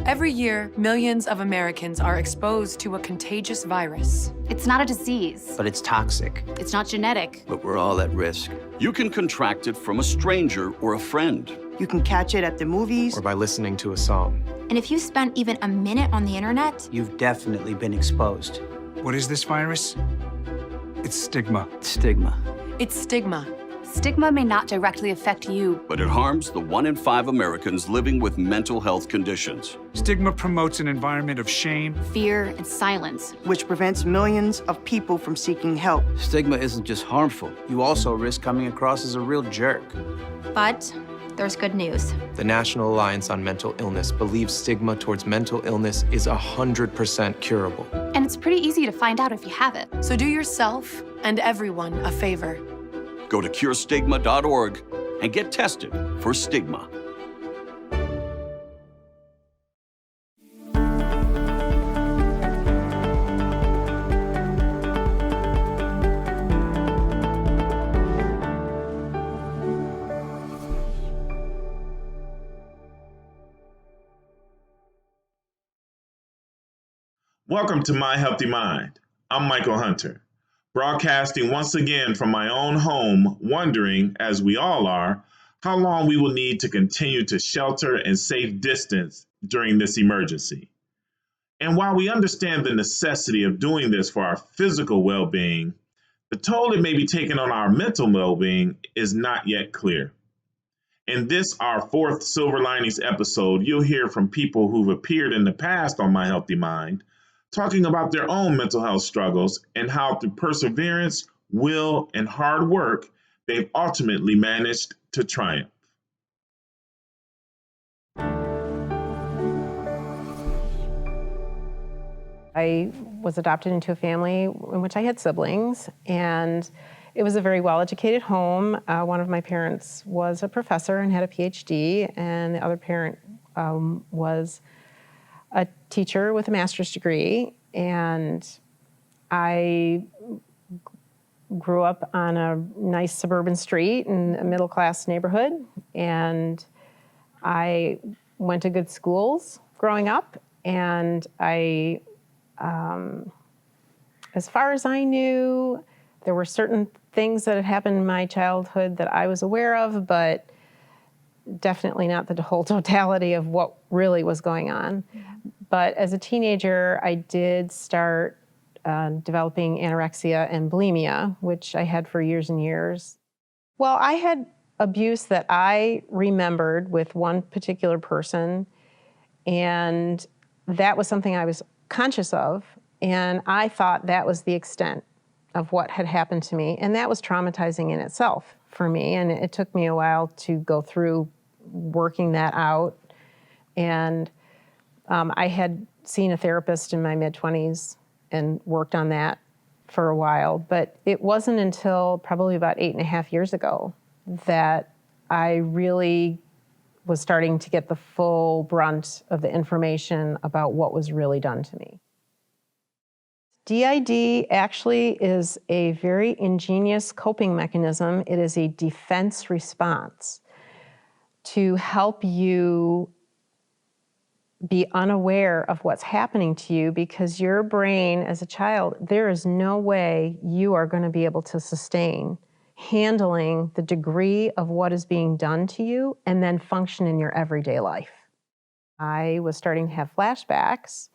Every year, millions of Americans are exposed to a contagious virus. It's not a disease. But it's toxic. It's not genetic. But we're all at risk. You can contract it from a stranger or a friend. You can catch it at the movies. Or by listening to a song. And if you spent even a minute on the internet, You've definitely been exposed. What is this virus? It's stigma. Stigma. It's stigma. stigma may not directly affect you. But it harms the 1 in 5 Americans living with mental health conditions. Stigma promotes an environment of shame, Fear and silence. which prevents millions of people from seeking help. Stigma isn't just harmful. You also risk coming across as a real jerk. But there's good news. The National Alliance on Mental Illness believes stigma towards mental illness is 100% curable. And it's pretty easy to find out if you have it. So do yourself and everyone a favor. Go to curestigma.org and get tested for stigma. Welcome to My Healthy Mind. I'm Michael Hunter, broadcasting once again from my own home, wondering, as we all are, how long we will need to continue to shelter and safe distance during this emergency. And while we understand the necessity of doing this for our physical well-being, the toll it may be taking on our mental well-being is not yet clear. In this, our fourth Silver Linings episode, you'll hear from people who've appeared in the past on My Healthy Mind, talking about their own mental health struggles and how through perseverance, will, and hard work, they've ultimately managed to triumph. I was adopted into a family in which I had siblings, and it was a very well-educated home. One of my parents was a professor and had a PhD, and the other parent was a teacher with a master's degree. And I grew up on a nice suburban street in a middle-class neighborhood, and I went to good schools growing up, and I as far as I knew, there were certain things that had happened in my childhood that I was aware of, but definitely not the whole totality of what really was going on. But as a teenager, I did start developing anorexia and bulimia, which I had for years and years. Well, I had abuse that I remembered with one particular person, and that was something I was conscious of, and I thought that was the extent of what had happened to me, and that was traumatizing in itself for me, and it took me a while to go through working that out. And I had seen a therapist in my mid-20s and worked on that for a while, but it wasn't until probably about 8.5 years ago that I really was starting to get the full brunt of the information about what was really done to me. DID actually is a very ingenious coping mechanism. It is a defense response to help you be unaware of what's happening to you, because your brain as a child, there is no way you are going to be able to sustain handling the degree of what is being done to you and then function in your everyday life. I was starting to have flashbacks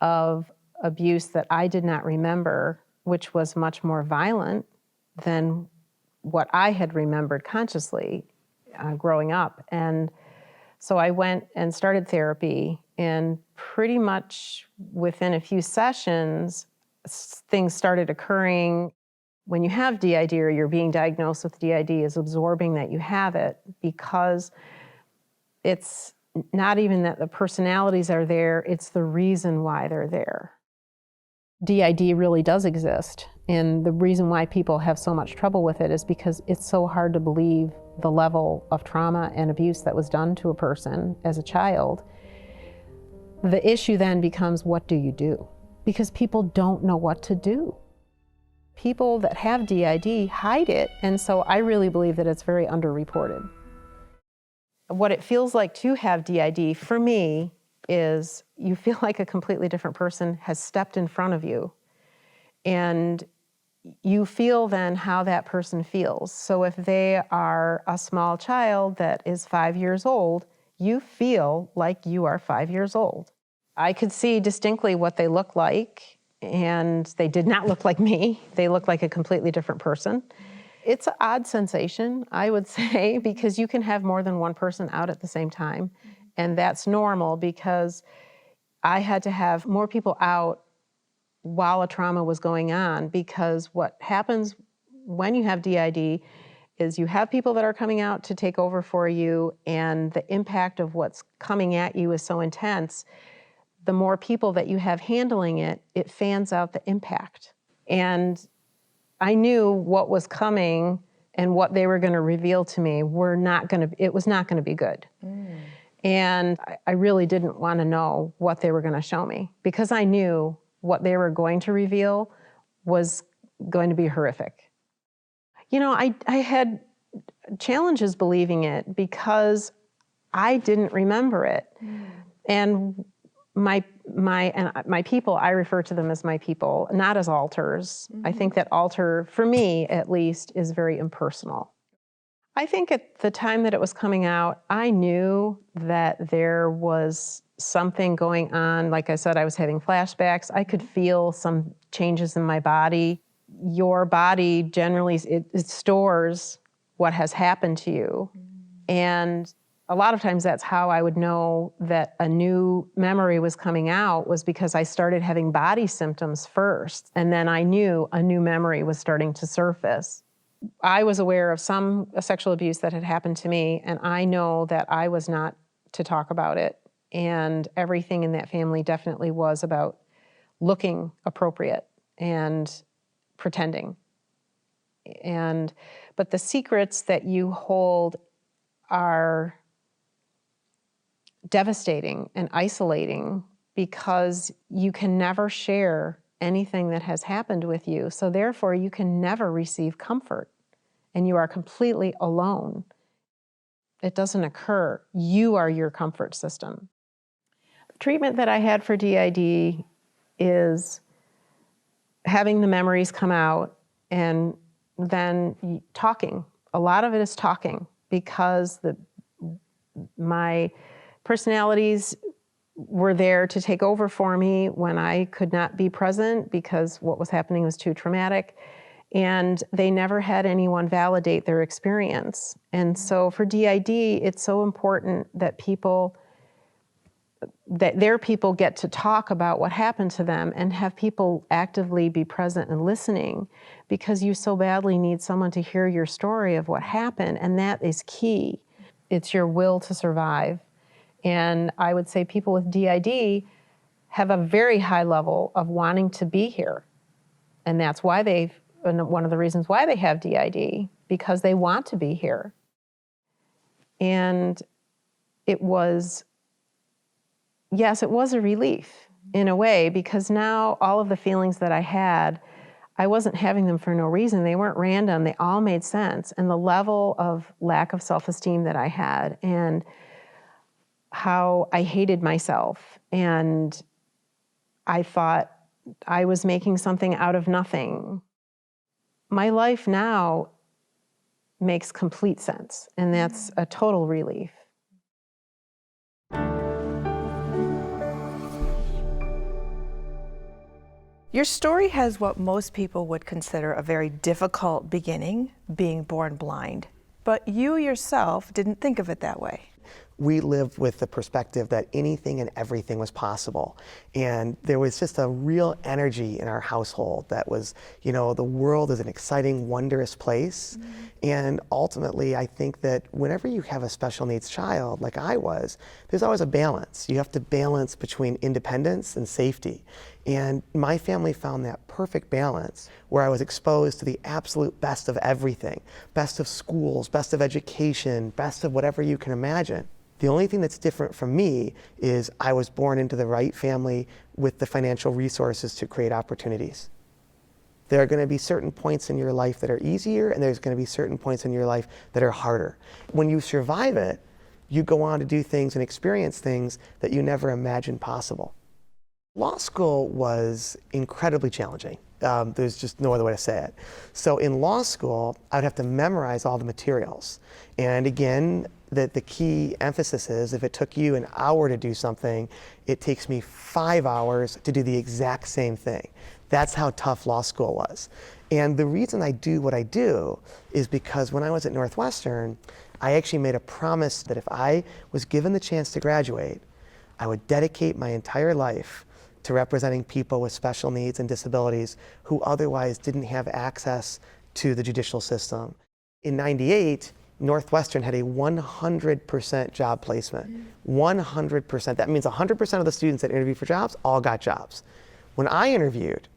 of abuse that I did not remember, which was much more violent than what I had remembered consciously growing up. And so I went and started therapy, and pretty much within a few sessions, things started occurring. When you have DID or you're being diagnosed with DID, is absorbing that you have it, because it's not even that the personalities are there, it's the reason why they're there. DID really does exist, and the reason why people have so much trouble with it is because it's so hard to believe the level of trauma and abuse that was done to a person as a child. The issue then becomes, what do you do? Because people don't know what to do. People that have DID hide it, and so I really believe that it's very underreported. What it feels like to have DID, for me, is you feel like a completely different person has stepped in front of you, and you feel then how that person feels. So if they are a small child that is 5 years old, you feel like you are 5 years old. I could see distinctly what they look like, and they did not look like me. They looked like a completely different person. It's an odd sensation, I would say, because you can have more than one person out at the same time. And that's normal because I had to have more people out while a trauma was going on, because what happens when you have DID is you have people that are coming out to take over for you, and the impact of what's coming at you is so intense. The more people that you have handling it, it fans out the impact. And I knew what was coming and what they were going to reveal to me it was not going to be good. And I really didn't want to know what they were going to show me, because I knew what they were going to reveal was going to be horrific. You know, I had challenges believing it because I didn't remember it. And my people, I refer to them as my people, not as alters. I think that alter, for me at least, is very impersonal. I think at the time that it was coming out, I knew that there was something going on. Like I said, I was having flashbacks. I could feel some changes in my body. Your body generally, it stores what has happened to you. And a lot of times that's how I would know that a new memory was coming out, was because I started having body symptoms first. And then I knew a new memory was starting to surface. I was aware of some sexual abuse that had happened to me, and I know that I was not to talk about it. And everything in that family definitely was about looking appropriate and pretending. But the secrets that you hold are devastating and isolating, because you can never share anything that has happened with you. So therefore, you can never receive comfort, and you are completely alone. It doesn't occur. You are your comfort system. The treatment that I had for DID is having the memories come out and then talking. A lot of it is talking, because my personalities were there to take over for me when I could not be present because what was happening was too traumatic. And they never had anyone validate their experience. And so for DID, it's so important that their people get to talk about what happened to them and have people actively be present and listening, because you so badly need someone to hear your story of what happened, and that is key. It's your will to survive. And I would say people with DID have a very high level of wanting to be here. And that's why one of the reasons why they have DID, because they want to be here. And it was a relief in a way, because now all of the feelings that I had, I wasn't having them for no reason. They weren't random. They all made sense. And the level of lack of self-esteem that I had, and how I hated myself, and I thought I was making something out of nothing. My life now makes complete sense, and that's a total relief. Your story has what most people would consider a very difficult beginning, being born blind. But you yourself didn't think of it that way. We lived with the perspective that anything and everything was possible. And there was just a real energy in our household that was, the world is an exciting, wondrous place. And ultimately, I think that whenever you have a special needs child, like I was, there's always a balance. You have to balance between independence and safety. And my family found that perfect balance, where I was exposed to the absolute best of everything, best of schools, best of education, best of whatever you can imagine. The only thing that's different from me is I was born into the right family with the financial resources to create opportunities. There are going to be certain points in your life that are easier, and there's going to be certain points in your life that are harder. When you survive it, you go on to do things and experience things that you never imagined possible. Law school was incredibly challenging. There's just no other way to say it. So in law school, I'd have to memorize all the materials. And again, the key emphasis is if it took you an hour to do something, it takes me 5 hours to do the exact same thing. That's how tough law school was. And the reason I do what I do is because when I was at Northwestern, I actually made a promise that if I was given the chance to graduate, I would dedicate my entire life to representing people with special needs and disabilities who otherwise didn't have access to the judicial system. In '98, Northwestern had a 100% job placement. 100%. That means 100% of the students that interviewed for jobs all got jobs. When I interviewed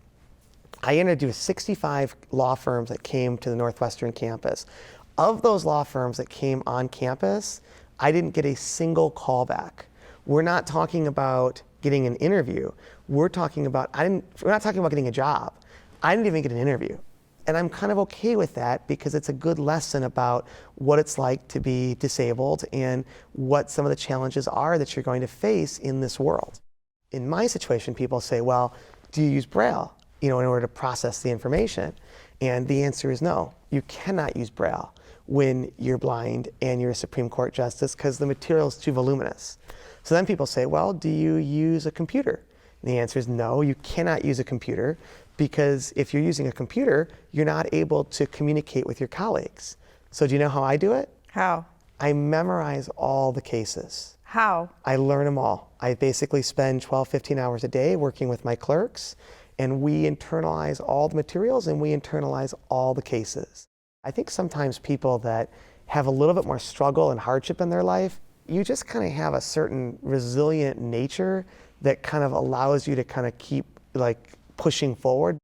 65 law firms that came to the Northwestern campus. Of those law firms that came on campus, I didn't get a single callback. We're not talking about getting an interview. We're not talking about getting a job. I didn't even get an interview. And I'm kind of okay with that because it's a good lesson about what it's like to be disabled and what some of the challenges are that you're going to face in this world. In my situation, people say, well, do you use Braille, in order to process the information? And the answer is no. You cannot use Braille when you're blind and you're a Supreme Court justice because the material is too voluminous. So then people say, well, do you use a computer? And the answer is no, you cannot use a computer because if you're using a computer, you're not able to communicate with your colleagues. So do you know how I do it? How? I memorize all the cases. How? I learn them all. I basically spend 12, 15 hours a day working with my clerks, and we internalize all the materials and we internalize all the cases. I think sometimes people that have a little bit more struggle and hardship in their life, you just kind of have a certain resilient nature that kind of allows you to kind of keep pushing forward.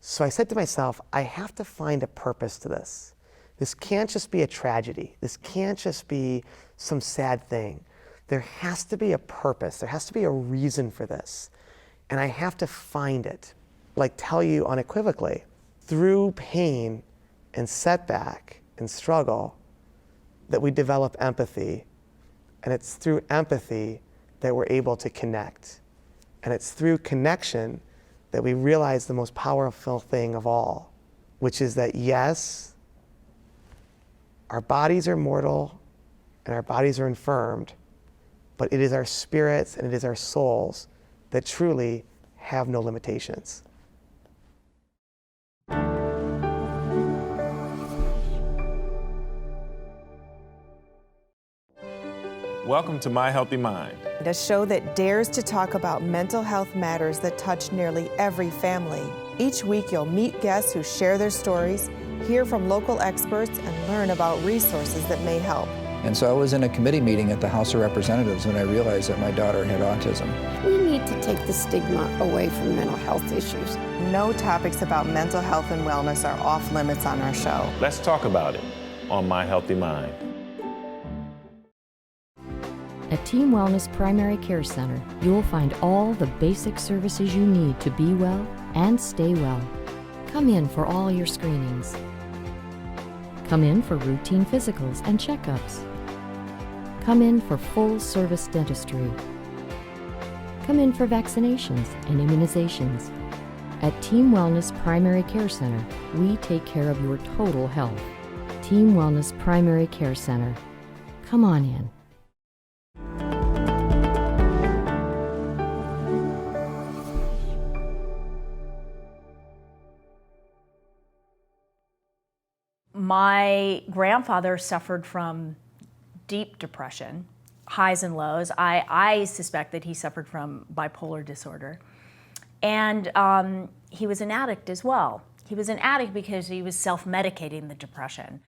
So I said to myself, I have to find a purpose to this. This can't just be a tragedy. This can't just be some sad thing. There has to be a purpose. There has to be a reason for this. And I have to find it. Tell you unequivocally, through pain and setback and struggle that we develop empathy. And it's through empathy that we're able to connect. And it's through connection that we realize the most powerful thing of all, which is that yes, our bodies are mortal and our bodies are infirmed, but it is our spirits and it is our souls that truly have no limitations. Welcome to My Healthy Mind, A show that dares to talk about mental health matters that touch nearly every family. Each week you'll meet guests who share their stories, hear from local experts, and learn about resources that may help. And so I was in a committee meeting at the House of Representatives when I realized that my daughter had autism. We need to take the stigma away from mental health issues. No topics about mental health and wellness are off limits on our show. Let's talk about it on My Healthy Mind. At Team Wellness Primary Care Center, you will find all the basic services you need to be well and stay well. Come in for all your screenings. Come in for routine physicals and checkups. Come in for full-service dentistry. Come in for vaccinations and immunizations. At Team Wellness Primary Care Center, we take care of your total health. Team Wellness Primary Care Center. Come on in. My grandfather suffered from deep depression, highs and lows. I suspect that he suffered from bipolar disorder. And he was an addict as well. He was an addict because he was self-medicating the depression.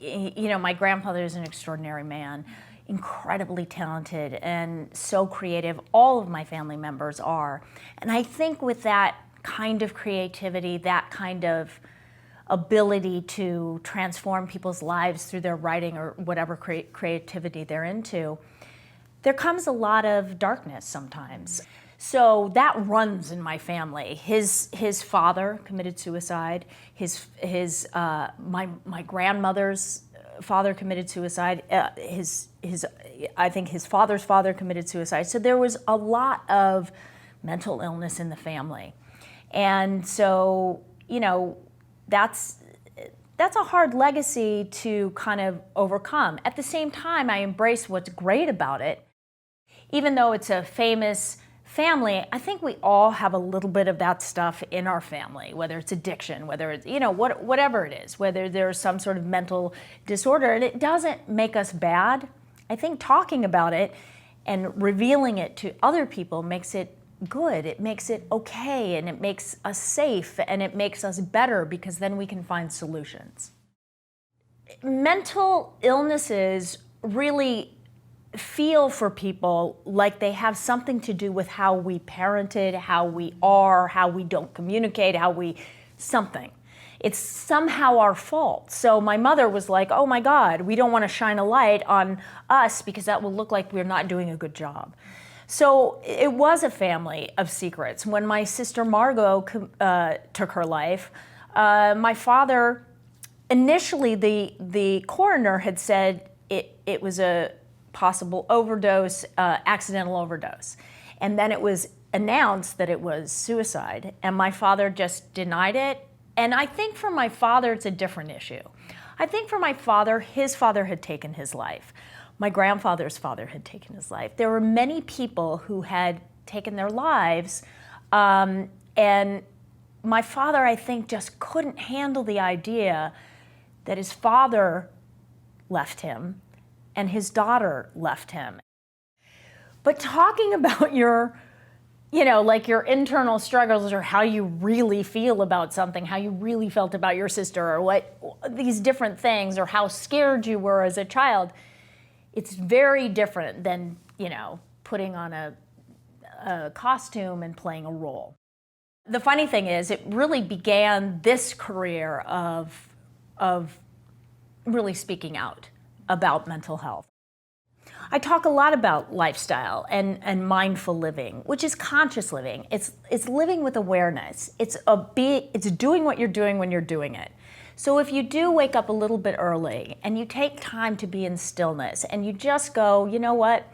My grandfather is an extraordinary man, incredibly talented and so creative. All of my family members are. And I think with that kind of creativity, that kind of ability to transform people's lives through their writing or whatever creativity they're into, there comes a lot of darkness sometimes. So that runs in my family. His father committed suicide. My grandmother's father committed suicide. I think his father's father committed suicide. So there was a lot of mental illness in the family. And so, you know, that's a hard legacy to kind of overcome. At the same time, I embrace what's great about it. Even though it's a famous family, I think we all have a little bit of that stuff in our family, whether it's addiction, whether it's, you know, whatever it is, whether there's some sort of mental disorder, and it doesn't make us bad. I think talking about it and revealing it to other people makes it good. It makes it okay, and it makes us safe, and it makes us better, because then we can find solutions. Mental illnesses really feel for people like they have something to do with how we parented, how we are, how we don't communicate, something. It's somehow our fault. So my mother was like, oh my God, we don't want to shine a light on us because that will look like we're not doing a good job. So it was a family of secrets. When my sister Margot took her life, my father, initially the coroner had said it was a possible overdose, accidental overdose. And then it was announced that it was suicide, and my father just denied it. And I think for my father, it's a different issue. I think for my father, his father had taken his life. My grandfather's father had taken his life. There were many people who had taken their lives, and my father, I think, just couldn't handle the idea that his father left him and his daughter left him. But talking about your, you know, like your internal struggles, or how you really feel about something, how you really felt about your sister, or what these different things, or how scared you were as a child, it's very different than, you know, putting on a costume and playing a role. The funny thing is, it really began this career of really speaking out about mental health. I talk a lot about lifestyle and mindful living, which is conscious living. It's living with awareness. It's doing what you're doing when you're doing it. So if you do wake up a little bit early and you take time to be in stillness and you just go, you know what?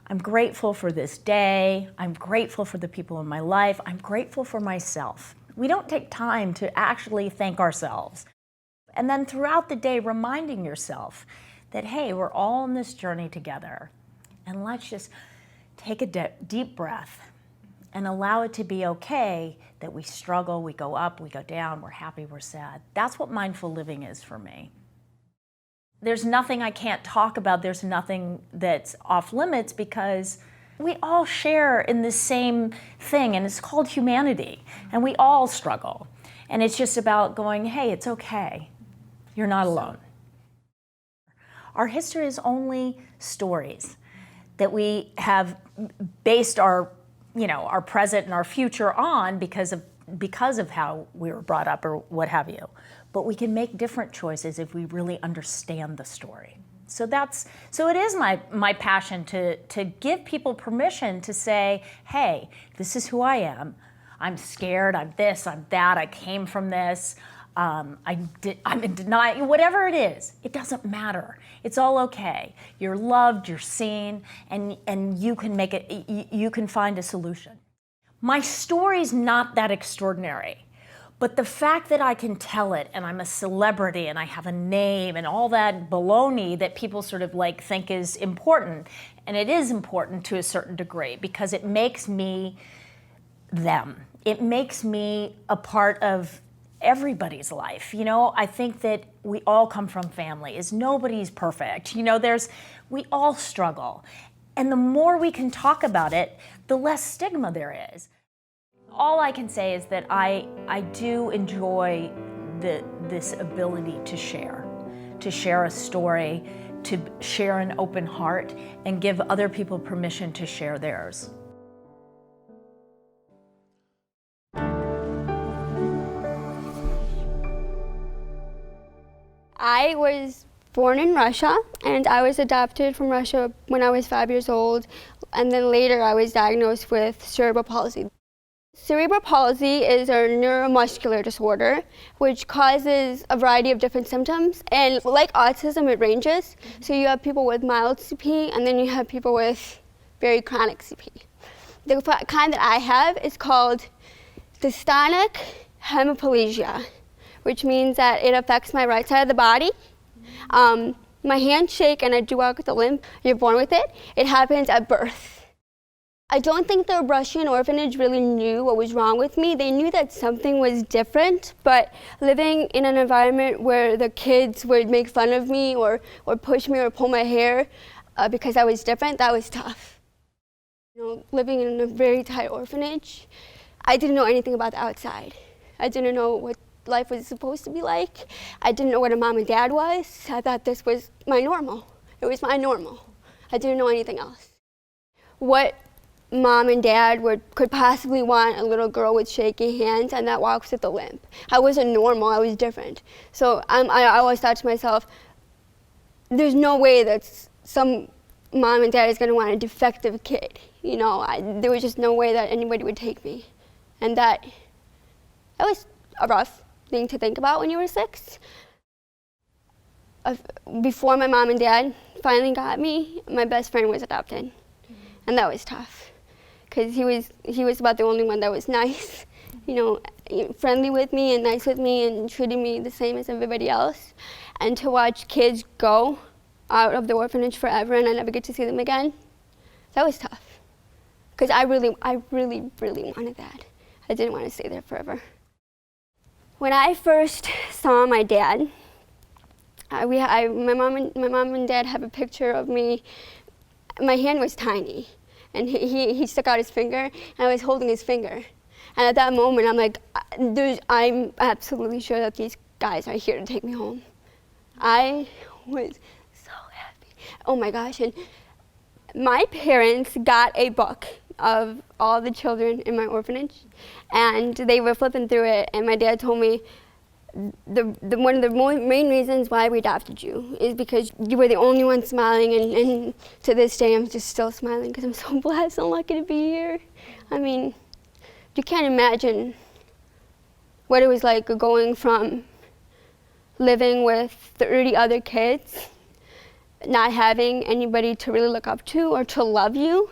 I'm grateful for this day. I'm grateful for the people in my life. I'm grateful for myself. We don't take time to actually thank ourselves. And then throughout the day, reminding yourself that, hey, we're all on this journey together, and let's just take a deep breath and allow it to be okay that we struggle, we go up, we go down, we're happy, we're sad. That's what mindful living is for me. There's nothing I can't talk about. There's nothing that's off limits, because we all share in the same thing, and it's called humanity, and we all struggle. And it's just about going, hey, it's okay. You're not alone. Our history is only stories that we have based our, you know, our present and our future on because of how we were brought up or what have you. But we can make different choices if we really understand the story. So it is my passion to give people permission to say, hey, this is who I am. I'm scared, I'm this, I'm that, I came from this. I'm in denial, whatever it is, it doesn't matter. It's all okay. You're loved, you're seen, and you can make it, you can find a solution. My story's not that extraordinary, but the fact that I can tell it, and I'm a celebrity, and I have a name, and all that baloney that people sort of like think is important, and it is important to a certain degree, because it makes me them. It makes me a part of everybody's life. You know, I think that we all come from families. Nobody's perfect. You know, we all struggle. And the more we can talk about it, the less stigma there is. All I can say is that I do enjoy this ability to share a story, to share an open heart, and give other people permission to share theirs. I was born in Russia, and I was adopted from Russia when I was 5 years old, and then later I was diagnosed with cerebral palsy. Cerebral palsy is a neuromuscular disorder which causes a variety of different symptoms, and like autism, it ranges. So you have people with mild CP, and then you have people with very chronic CP. The kind that I have is called dystonic hemiplegia, which means that it affects my right side of the body. My hands shake and I do walk with a limp. You're born with it. It happens at birth. I don't think the Russian orphanage really knew what was wrong with me. They knew that something was different, but living in an environment where the kids would make fun of me or push me or pull my hair because I was different, that was tough. You know, living in a very tight orphanage, I didn't know anything about the outside. I didn't know what life was supposed to be like. I didn't know what a mom and dad was. I thought this was my normal. It was my normal. I didn't know anything else. What mom and dad could possibly want a little girl with shaky hands and that walks with a limp. I wasn't normal, I was different. So I always thought to myself, there's no way that some mom and dad is going to want a defective kid. You know, there was just no way that anybody would take me. And that was a rough thing to think about when you were 6. Before my mom and dad finally got me, my best friend was adopted. And that was tough. Because he was about the only one that was nice, you know, friendly with me and nice with me and treating me the same as everybody else. And to watch kids go out of the orphanage forever and I never get to see them again, that was tough. Because I really wanted that. I didn't want to stay there forever. When I first saw my dad, my mom and dad have a picture of me. My hand was tiny. And he stuck out his finger, and I was holding his finger. And at that moment, I'm like, I'm absolutely sure that these guys are here to take me home. I was so happy. Oh my gosh, and my parents got a book of all the children in my orphanage, and they were flipping through it, and my dad told me, one of the main reasons why we adopted you is because you were the only one smiling, and to this day I'm just still smiling because I'm so blessed and lucky to be here. I mean, you can't imagine what it was like going from living with 30 other kids, not having anybody to really look up to or to love you,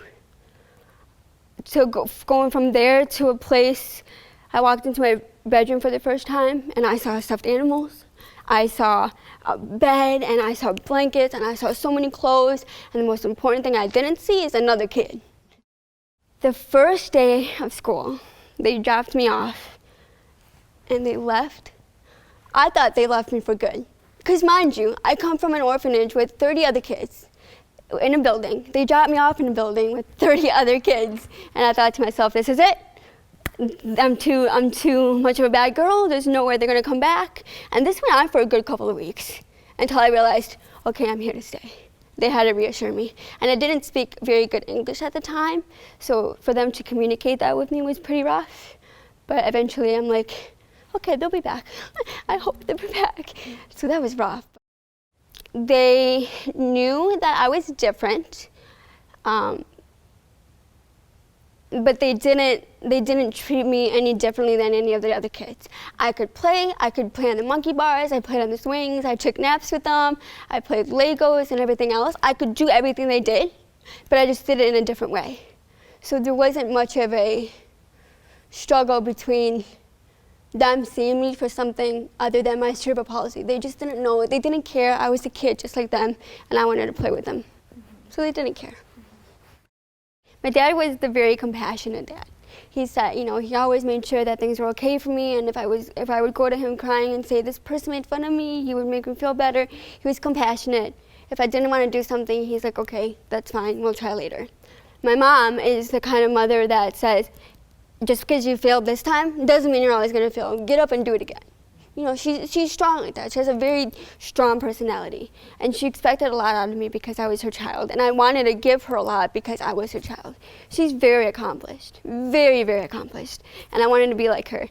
to going from there to a place. I walked into my bedroom for the first time and I saw stuffed animals. I saw a bed and I saw blankets and I saw so many clothes, and the most important thing I didn't see is another kid. The first day of school, they dropped me off and they left. I thought they left me for good. Because mind you, I come from an orphanage with 30 other kids in a building. They dropped me off in a building with 30 other kids, and I thought to myself, this is it. I'm too much of a bad girl. There's no way they're gonna come back. And this went on for a good couple of weeks until I realized, okay, I'm here to stay. They had to reassure me. And I didn't speak very good English at the time, so for them to communicate that with me was pretty rough. But eventually I'm like, okay, they'll be back. I hope they'll be back. So that was rough. They knew that I was different. But they didn't treat me any differently than any of the other kids. I could play on the monkey bars, I played on the swings, I took naps with them, I played Legos and everything else. I could do everything they did, but I just did it in a different way. So there wasn't much of a struggle between them seeing me for something other than my cerebral palsy. They just didn't know, they didn't care. I was a kid just like them, and I wanted to play with them. So they didn't care. My dad was the very compassionate dad. He said, you know, he always made sure that things were okay for me, and if I would go to him crying and say, this person made fun of me, he would make me feel better. He was compassionate. If I didn't want to do something, he's like, okay, that's fine, we'll try later. My mom is the kind of mother that says, just because you failed this time doesn't mean you're always going to fail. Get up and do it again. You know, she's strong like that. She has a very strong personality. And she expected a lot out of me because I was her child. And I wanted to give her a lot because I was her child. She's very accomplished, very, very accomplished. And I wanted to be like her.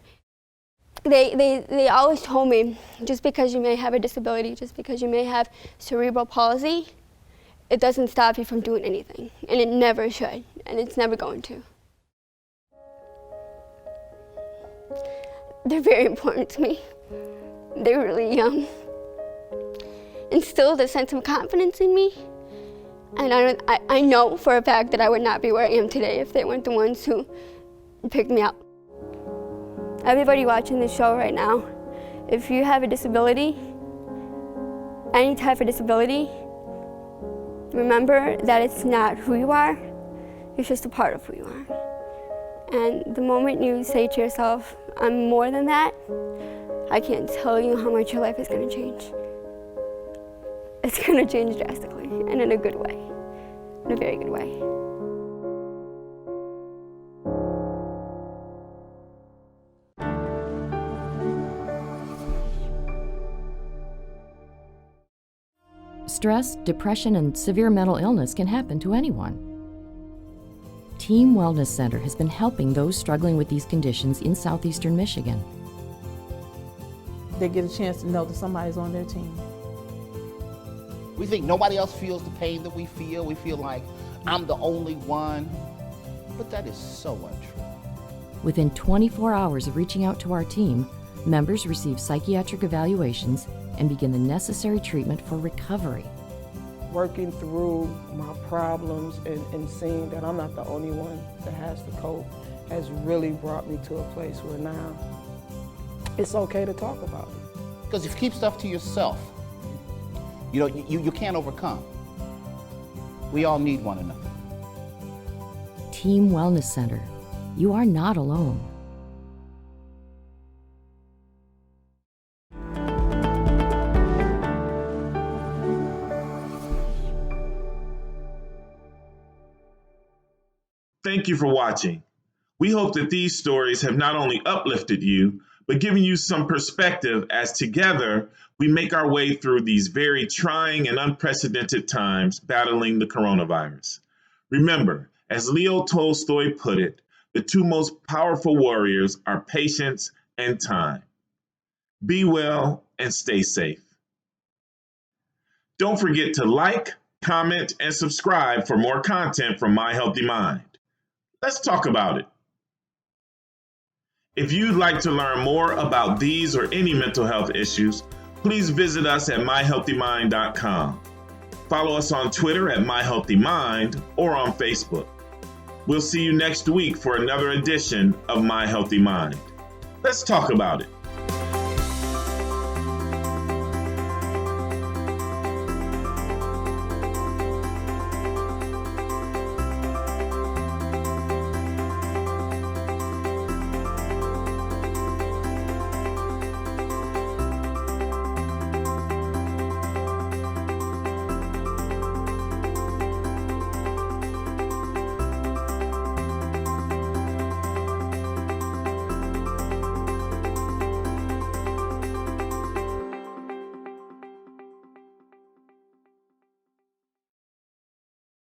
They always told me, just because you may have a disability, just because you may have cerebral palsy, it doesn't stop you from doing anything. And it never should. And it's never going to. they're very important to me. They really instilled a sense of confidence in me. And I know for a fact that I would not be where I am today if they weren't the ones who picked me up. Everybody watching this show right now, if you have a disability, any type of disability, remember that it's not who you are, it's just a part of who you are. And the moment you say to yourself, I'm more than that, I can't tell you how much your life is going to change. It's going to change drastically, and in a good way, in a very good way. Stress, depression, and severe mental illness can happen to anyone. Team Wellness Center has been helping those struggling with these conditions in southeastern Michigan. They get a chance to know that somebody's on their team. We think nobody else feels the pain that we feel. We feel like I'm the only one. But that is so untrue. Within 24 hours of reaching out to our team, members receive psychiatric evaluations and begin the necessary treatment for recovery. Working through my problems and seeing that I'm not the only one that has to cope has really brought me to a place where now it's okay to talk about it. Because if you keep stuff to yourself, you can't overcome. We all need one another. Team Wellness Center. You are not alone. Thank you for watching. We hope that these stories have not only uplifted you, but given you some perspective as together we make our way through these very trying and unprecedented times battling the coronavirus. Remember, as Leo Tolstoy put it, the two most powerful warriors are patience and time. Be well and stay safe. Don't forget to like, comment, and subscribe for more content from My Healthy Mind. Let's talk about it. If you'd like to learn more about these or any mental health issues, please visit us at myhealthymind.com. Follow us on Twitter at myhealthymind or on Facebook. We'll see you next week for another edition of My Healthy Mind. Let's talk about it.